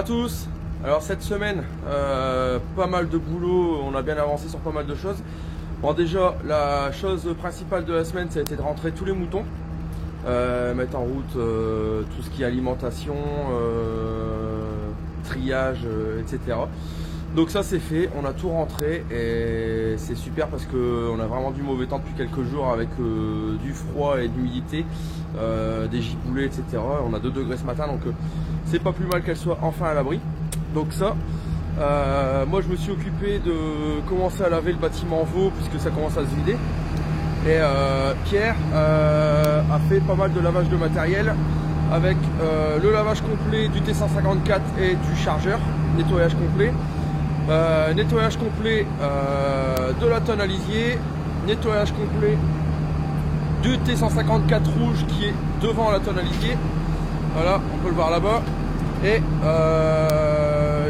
tous. Alors cette semaine, pas mal de boulot, on a bien avancé sur pas mal de choses. Bon, déjà, la chose principale de la semaine, ça a été de rentrer tous les moutons, mettre en route tout ce qui est alimentation, triage, etc. Donc ça c'est fait, on a tout rentré et c'est super parce qu'on a vraiment du mauvais temps depuis quelques jours avec du froid et de l'humidité, des giboulées, etc. On a 2 degrés ce matin, donc c'est pas plus mal qu'elle soit enfin à l'abri. Donc ça, moi je me suis occupé de commencer à laver le bâtiment Vaux puisque ça commence à se vider. Et Pierre a fait pas mal de lavage de matériel avec le lavage complet du T154 et du chargeur, nettoyage complet. Nettoyage complet de la tonne à lisier, nettoyage complet du T154 rouge qui est devant la tonne à lisier. Voilà, on peut le voir là-bas. Et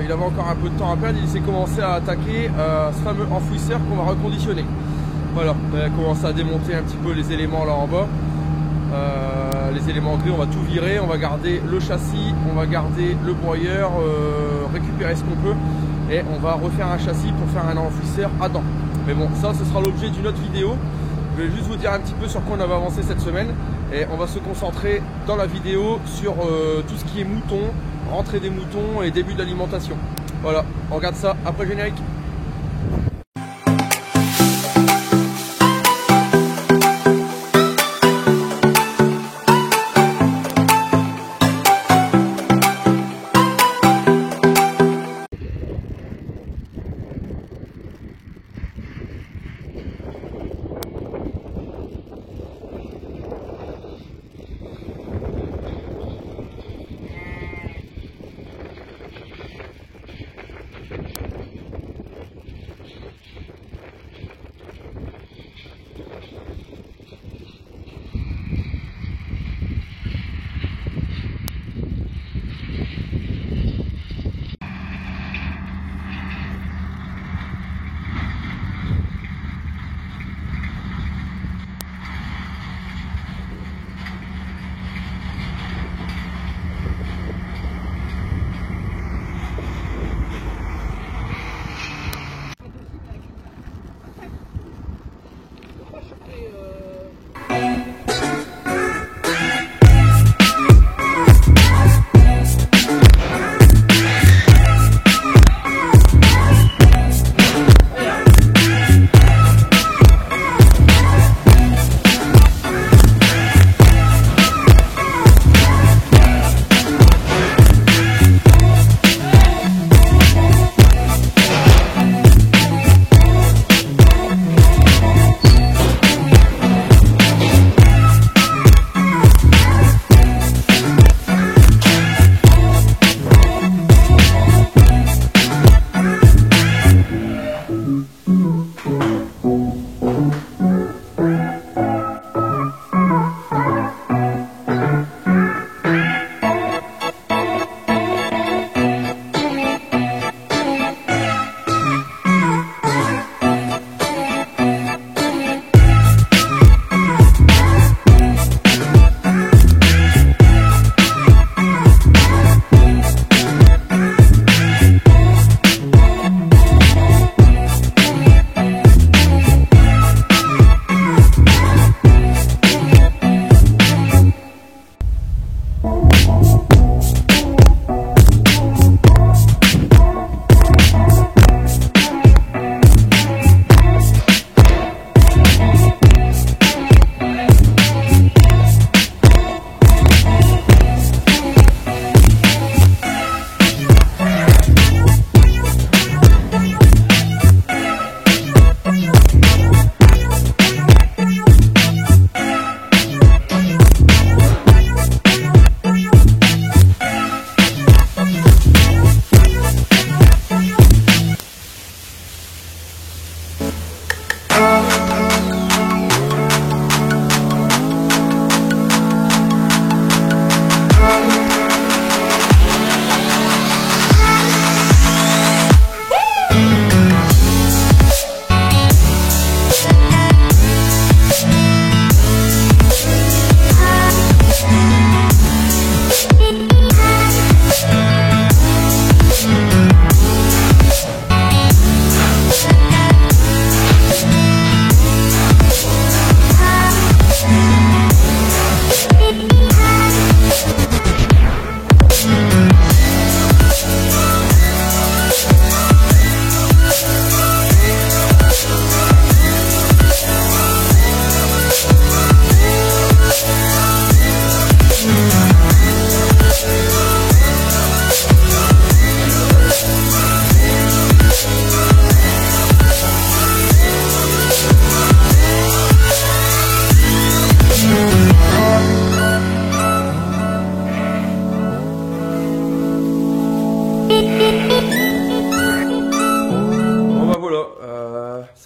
il avait encore un peu de temps à perdre, il s'est commencé à attaquer ce fameux enfouisseur qu'on va reconditionner. Voilà, on a commencé à démonter un petit peu les éléments là en bas. Les éléments gris, on va tout virer, on va garder le châssis, on va garder le broyeur, récupérer ce qu'on peut. Et on va refaire un châssis pour faire un enfouisseur à dents. Mais bon, ça ce sera l'objet d'une autre vidéo. Je vais juste vous dire un petit peu sur quoi on avait avancé cette semaine. Et on va se concentrer dans la vidéo sur tout ce qui est moutons, rentrée des moutons et début d'alimentation. Voilà, on regarde ça après le générique.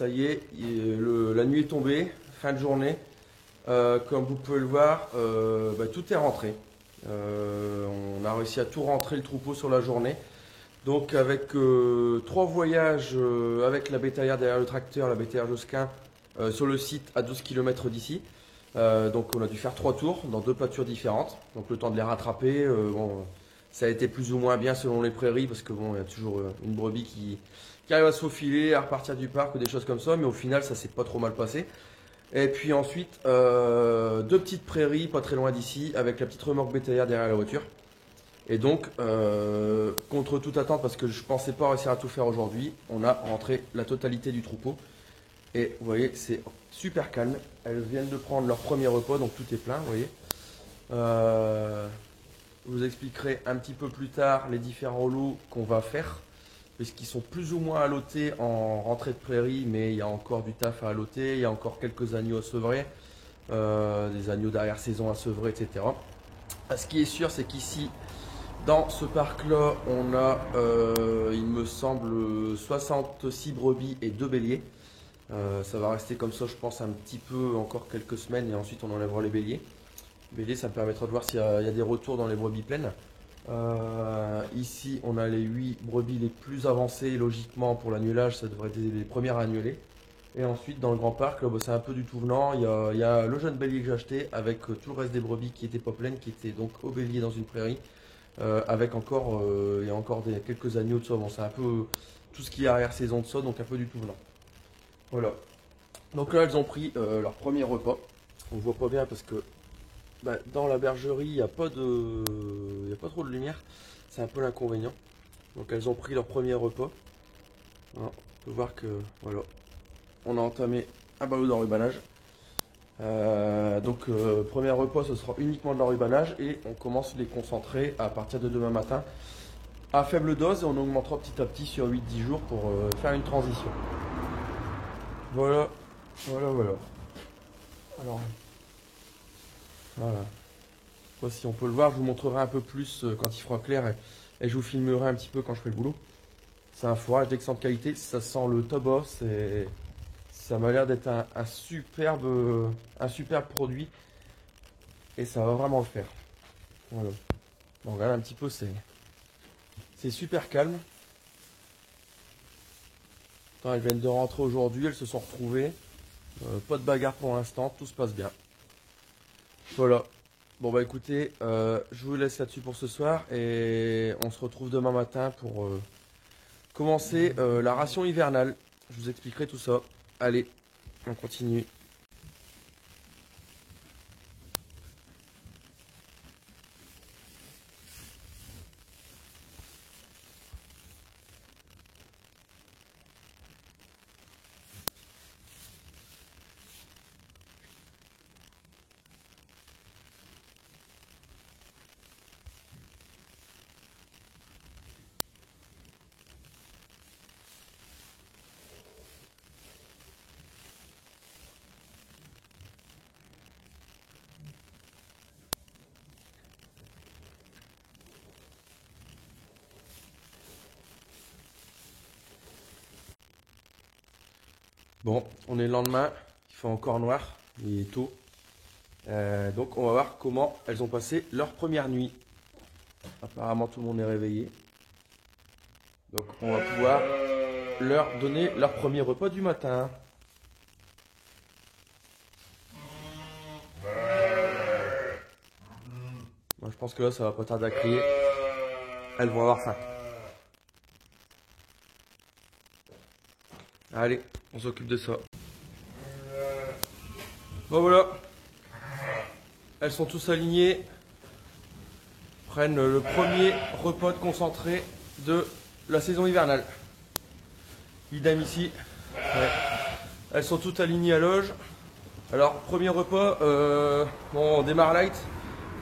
ça y est, la nuit est tombée, fin de journée. Comme vous pouvez le voir, tout est rentré. On a réussi à tout rentrer le troupeau sur la journée. Donc avec 3 voyages avec la bétaillère derrière le tracteur, la bétaillère Josquin, sur le site à 12 km d'ici. Donc on a dû faire 3 tours dans 2 pâtures différentes. Donc le temps de les rattraper, ça a été plus ou moins bien selon les prairies parce que il y a toujours une brebis qui arrive à se faufiler, à repartir du parc ou des choses comme ça. Mais au final ça s'est pas trop mal passé. Et puis ensuite 2 petites prairies pas très loin d'ici avec la petite remorque bétaillère derrière la voiture. Et donc, contre toute attente, parce que je ne pensais pas réussir à tout faire aujourd'hui, on a rentré la totalité du troupeau. Et vous voyez, c'est super calme. Elles viennent de prendre leur premier repas, donc tout est plein, vous voyez. Je vous expliquerai un petit peu plus tard les différents lots qu'on va faire, puisqu'ils sont plus ou moins allotés en rentrée de prairie, mais il y a encore du taf à alloter, il y a encore quelques agneaux à sevrer, des agneaux d'arrière-saison à sevrer, etc. Ce qui est sûr, c'est qu'ici, dans ce parc-là, on a, il me semble, 66 brebis et 2 béliers. Ça va rester comme ça, je pense, un petit peu, encore quelques semaines, et ensuite on enlèvera les béliers. Les béliers, ça me permettra de voir s'il y a des retours dans les brebis pleines. Ici, on a les 8 brebis les plus avancées, logiquement, pour l'annulage, ça devrait être les premières à annuler. Et ensuite, dans le grand parc, c'est un peu du tout venant. Il y a le jeune bélier que j'ai acheté, avec tout le reste des brebis qui n'étaient pas pleines, qui étaient donc au bélier dans une prairie. Avec encore, il y a encore quelques agneaux de ça. Bon, c'est un peu tout ce qui est arrière-saison de ça, donc un peu du tout venant. Voilà. Donc là, elles ont pris leur premier repas. On voit pas bien parce que dans la bergerie, il n'y a pas trop de lumière. C'est un peu l'inconvénient. Donc elles ont pris leur premier repas. Alors, on peut voir que voilà, on a entamé un ballot d'enrubanage. Premier repas, ce sera uniquement de l'enrubanage et on commence les concentrer à partir de demain matin à faible dose et on augmentera petit à petit sur 8-10 jours pour faire une transition. Voilà. Alors, voilà. Si on peut le voir, je vous montrerai un peu plus quand il fera clair et je vous filmerai un petit peu quand je ferai le boulot. C'est un fourrage d'excellente qualité, ça sent le tabac, ça m'a l'air d'être un superbe produit et ça va vraiment le faire. Voilà. On regarde un petit peu, c'est super calme. Elles viennent de rentrer aujourd'hui, elles se sont retrouvées. Pas de bagarre pour l'instant, tout se passe bien. Voilà. Bon écoutez, je vous laisse là-dessus pour ce soir et on se retrouve demain matin pour commencer la ration hivernale. Je vous expliquerai tout ça. Allez, on continue. Bon, on est le lendemain, il fait encore noir, il est tôt. Donc on va voir comment elles ont passé leur première nuit. Apparemment tout le monde est réveillé. Donc on va pouvoir leur donner leur premier repas du matin. Moi je pense que là ça va pas tarder à crier. Elles vont avoir faim. Allez, on s'occupe de ça. Bon voilà. Elles sont tous alignées. Prennent le premier repas de concentré de la saison hivernale. Idem ici. Ouais. Elles sont toutes alignées à loge. Alors, premier repas, on démarre light.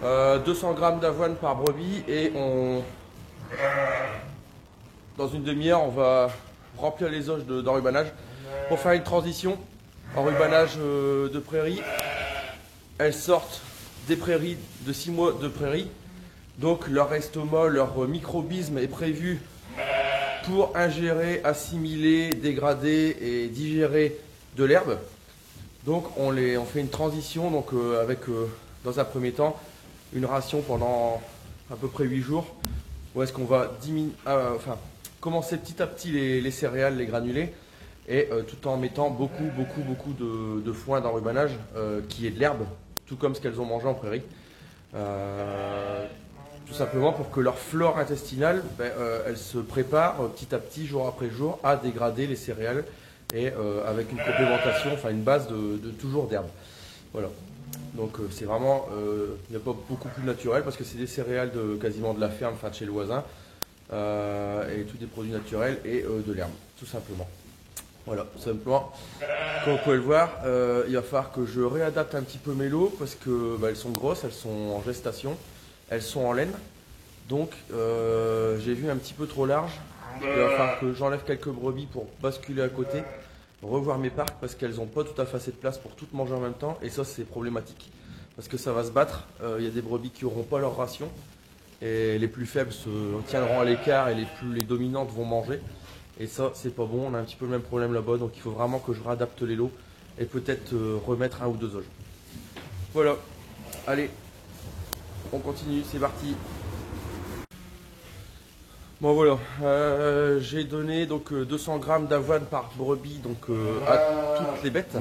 200 g d'avoine par brebis et dans une demi-heure, on va remplir les auges d'enrubanage pour faire une transition. Enrubanage de prairie. Elles sortent des prairies de 6 mois de prairie. Donc leur estomac, leur microbisme est prévu pour ingérer, assimiler, dégrader et digérer de l'herbe. Donc on fait une transition donc, avec dans un premier temps une ration pendant à peu près 8 jours où est-ce qu'on va commencer petit à petit les céréales, les granulés et tout en mettant beaucoup de foin d'enrubanage qui est de l'herbe, tout comme ce qu'elles ont mangé en prairie. Tout simplement pour que leur flore intestinale, elle se prépare petit à petit, jour après jour, à dégrader les céréales et avec une complémentation, enfin une base de toujours d'herbe. Voilà. Donc c'est vraiment, il n'y a pas beaucoup plus naturel parce que c'est des céréales quasiment de la ferme, enfin de chez le voisin, et tous des produits naturels et de l'herbe, tout simplement. Voilà, tout simplement. Comme vous pouvez le voir, il va falloir que je réadapte un petit peu mes lots parce que elles sont grosses, elles sont en gestation, elles sont en laine. Donc j'ai vu un petit peu trop large. Il va falloir que j'enlève quelques brebis pour basculer à côté, revoir mes parcs parce qu'elles n'ont pas tout à fait assez de place pour toutes manger en même temps. Et ça c'est problématique parce que ça va se battre. Il y a des brebis qui n'auront pas leur ration et les plus faibles se tiendront à l'écart et les dominantes vont manger. Et ça c'est pas bon, on a un petit peu le même problème là-bas. Donc il faut vraiment que je réadapte les lots et peut-être remettre 1 ou 2 auges. Voilà, allez, on continue, c'est parti. Bon voilà, j'ai donné donc 200 g d'avoine par brebis donc à toutes les bêtes.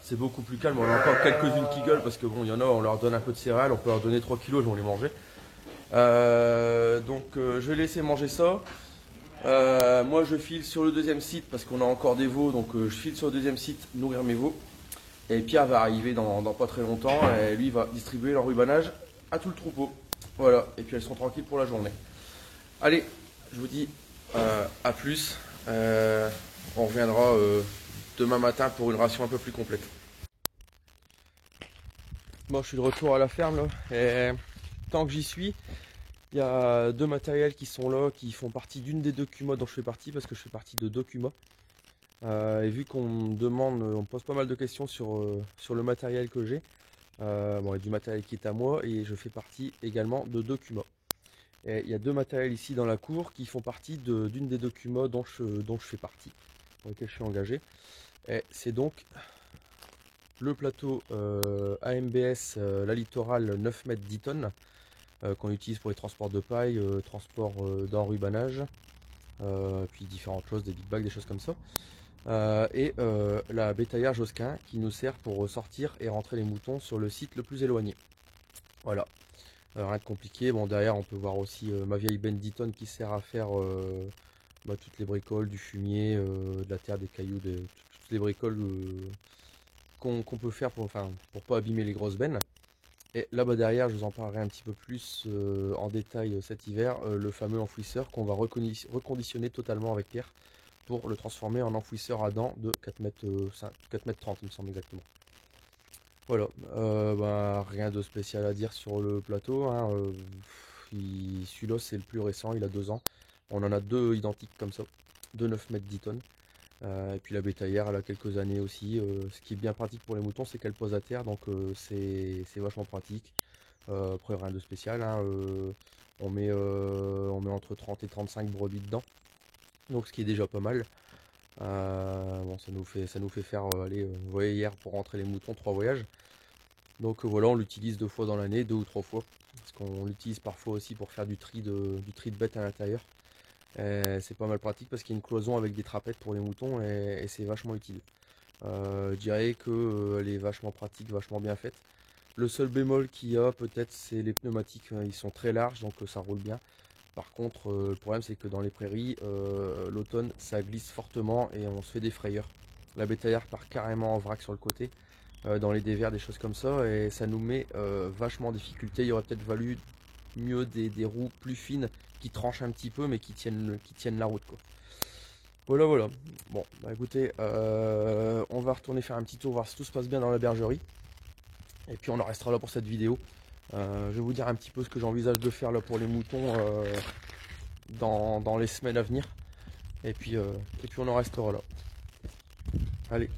C'est beaucoup plus calme, on a encore quelques-unes qui gueulent parce que bon, il y en a, on leur donne un peu de céréales, on peut leur donner 3 kilos, elles vont les manger. Je vais laisser manger ça. Moi je file sur le deuxième site parce qu'on a encore des veaux, donc je file sur le deuxième site nourrir mes veaux. Et Pierre va arriver dans pas très longtemps et lui va distribuer l'enrubanage à tout le troupeau. Voilà, et puis elles sont tranquilles pour la journée. Allez, je vous dis à plus. On reviendra demain matin pour une ration un peu plus complète. Bon, je suis de retour à la ferme là. Et tant que j'y suis, il y a 2 matériels qui sont là, qui font partie d'une des 2 CUMA dont je fais partie, parce que je fais partie de 2 CUMA. Et vu qu'on me demande, on me pose pas mal de questions sur le matériel que j'ai. Bon, il y a du matériel qui est à moi et je fais partie également de 2 CUMA. Et il y a 2 matériels ici dans la cour qui font partie d'une des 2 CUMA dont je fais partie, dans lesquels je suis engagé. Et c'est donc le plateau AMBS La Littorale 9 mètres 10 tonnes qu'on utilise pour les transports de paille, transport d'enrubanage, puis différentes choses, des big bags, des choses comme ça. Et la bétaillère Josquin qui nous sert pour sortir et rentrer les moutons sur le site le plus éloigné. Voilà. Rien de compliqué. Bon, derrière on peut voir aussi ma vieille benne 10 tonnes qui sert à faire toutes les bricoles, du fumier, de la terre, des cailloux, toutes les bricoles qu'on peut faire pour pas abîmer les grosses bennes. Et là-bas derrière, je vous en parlerai un petit peu plus en détail cet hiver, le fameux enfouisseur qu'on va reconditionner totalement avec Pierre pour le transformer en enfouisseur à dents de 4 mètres 30 il me semble exactement. Voilà, rien de spécial à dire sur le plateau, hein. Celui-là c'est le plus récent, il a 2 ans. On en a 2 identiques comme ça, de 9 mètres 10 tonnes. Et puis la bétaillère elle a quelques années aussi. Ce qui est bien pratique pour les moutons c'est qu'elle pose à terre, donc c'est vachement pratique. Après rien de spécial, hein. On met entre 30 et 35 brebis dedans, donc ce qui est déjà pas mal. Bon, ça nous fait faire, vous voyez hier pour rentrer les moutons 3 voyages. Donc voilà, on l'utilise 2 fois dans l'année, 2 ou 3 fois. Parce qu'on l'utilise parfois aussi pour faire du tri de bêtes à l'intérieur. C'est pas mal pratique parce qu'il y a une cloison avec des trapettes pour les moutons et c'est vachement utile. Je dirais qu'elle est vachement pratique, vachement bien faite. Le seul bémol qu'il y a peut-être c'est les pneumatiques, ils sont très larges donc ça roule bien. Par contre, le problème c'est que dans les prairies, l'automne ça glisse fortement et on se fait des frayeurs. La bétaillère part carrément en vrac sur le côté, dans les dévers, des choses comme ça, et ça nous met vachement en difficulté. Il y aurait peut-être valu mieux des roues plus fines qui tranchent un petit peu mais qui tiennent la route, quoi. Voilà. Bon, écoutez, on va retourner faire un petit tour, voir si tout se passe bien dans la bergerie. Et puis on en restera là pour cette vidéo. Je vais vous dire un petit peu ce que j'envisage de faire là pour les moutons dans les semaines à venir. Et puis on en restera là. Allez,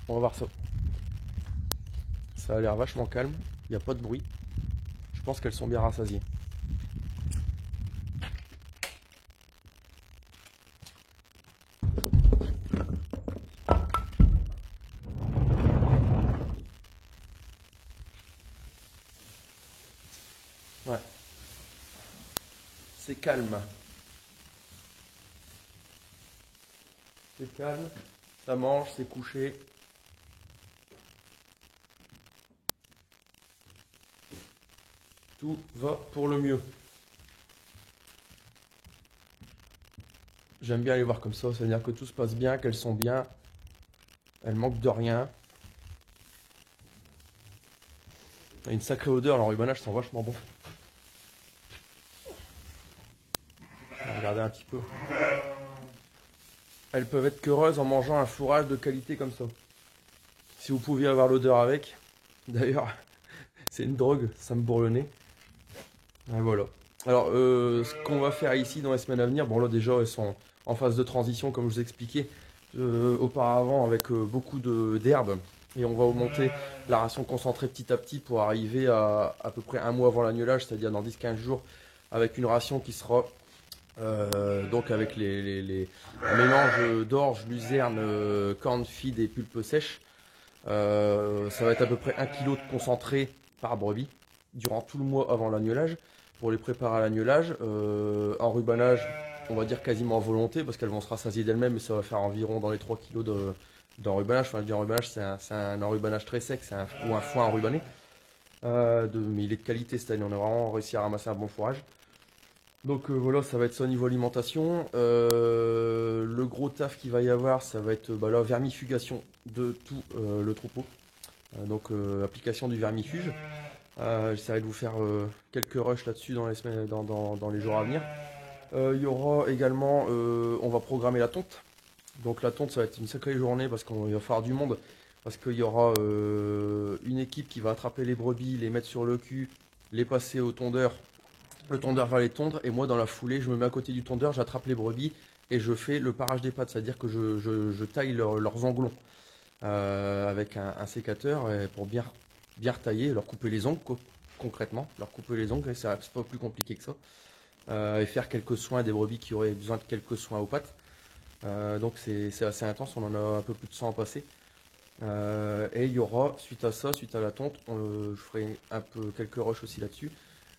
on va voir ça. Ça a l'air vachement calme, il n'y a pas de bruit. Je pense qu'elles sont bien rassasiées. c'est calme. C'est calme, ça mange, c'est couché. Tout va pour le mieux. J'aime bien les voir comme ça veut dire que tout se passe bien, qu'elles sont bien. Elles manquent de rien. Il y a une sacrée odeur, l'enrubannage sent vachement bon. On va regarder un petit peu. Elles peuvent être qu'heureuses en mangeant un fourrage de qualité comme ça. Si vous pouviez avoir l'odeur avec. D'ailleurs, c'est une drogue, ça me bourre le nez. Et voilà. Alors, ce qu'on va faire ici dans les semaines à venir, bon là déjà elles sont en phase de transition comme je vous expliquais auparavant avec beaucoup d'herbes. Et on va augmenter la ration concentrée petit à petit pour arriver à peu près un mois avant l'agnelage, c'est-à-dire dans 10-15 jours, avec une ration qui sera donc avec les mélanges d'orge, luzerne, corn feed et pulpe sèche. Ça va être à peu près 1 kg de concentré par brebis durant tout le mois avant l'agnelage pour les préparer à l'agnelage. Enrubannage, on va dire quasiment à volonté parce qu'elles vont se rassasier d'elles-mêmes et ça va faire environ dans les 3 kg d'enrubannage. Enfin, je dis enrubannage, c'est un enrubannage très sec, ou un foin enrubanné. Mais il est de qualité cette année, on a vraiment réussi à ramasser un bon fourrage. Donc voilà, ça va être ça au niveau alimentation. Le gros taf qu'il va y avoir, ça va être la vermifugation de tout le troupeau. Donc application du vermifuge. J'essaierai de vous faire quelques rushs là-dessus dans les semaines, dans les jours à venir. Il y aura également, on va programmer la tonte. Donc la tonte, ça va être une sacrée journée parce qu'il va falloir du monde. Parce qu'il y aura une équipe qui va attraper les brebis, les mettre sur le cul, les passer au tondeur. Le tondeur va les tondre et moi dans la foulée, je me mets à côté du tondeur, j'attrape les brebis et je fais le parage des pattes. C'est-à-dire que je taille leurs onglons avec un sécateur pour bien retailler, leur couper les ongles concrètement, leur couper les ongles, c'est pas plus compliqué que ça. Et faire quelques soins des brebis qui auraient besoin de quelques soins aux pattes. Donc c'est assez intense, on en a un peu plus de 100 à passer. Et il y aura, suite à ça, suite à la tonte, je ferai quelques rushs aussi là-dessus.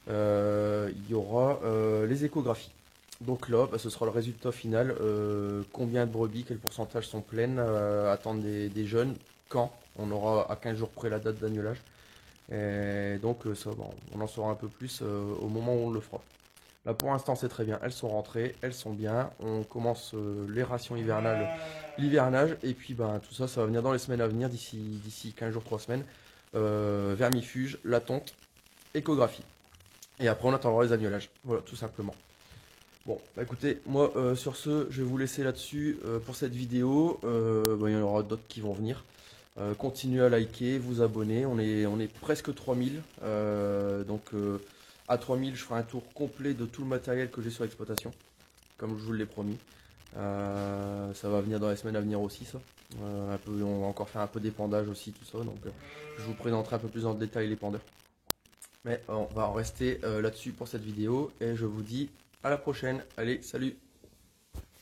Il y aura les échographies. Donc là, ce sera le résultat final. Combien de brebis, quel pourcentage sont pleines, attendre des jeunes, quand on aura à 15 jours près la date d'agnelage. Et donc ça, bon, on en saura un peu plus au moment où on le fera. Là pour l'instant c'est très bien, elles sont rentrées, elles sont bien. On commence les rations hivernales, l'hivernage, et puis tout ça, ça va venir dans les semaines à venir, d'ici 15 jours, 3 semaines. Vermifuge, la tonte, échographie. Et après on attendra les agnelages, voilà tout simplement. Bon, écoutez, moi sur ce, je vais vous laisser là-dessus pour cette vidéo. Il y en aura d'autres qui vont venir. Continuez à liker, vous abonner, on est presque 3000. Donc à 3000, je ferai un tour complet de tout le matériel que j'ai sur l'exploitation, comme je vous l'ai promis. Ça va venir dans les semaines à venir aussi, ça. On va encore faire un peu d'épandage aussi, tout ça. Donc je vous présenterai un peu plus en détail les pendeurs. Mais on va en rester là-dessus pour cette vidéo et je vous dis à la prochaine. Allez, salut!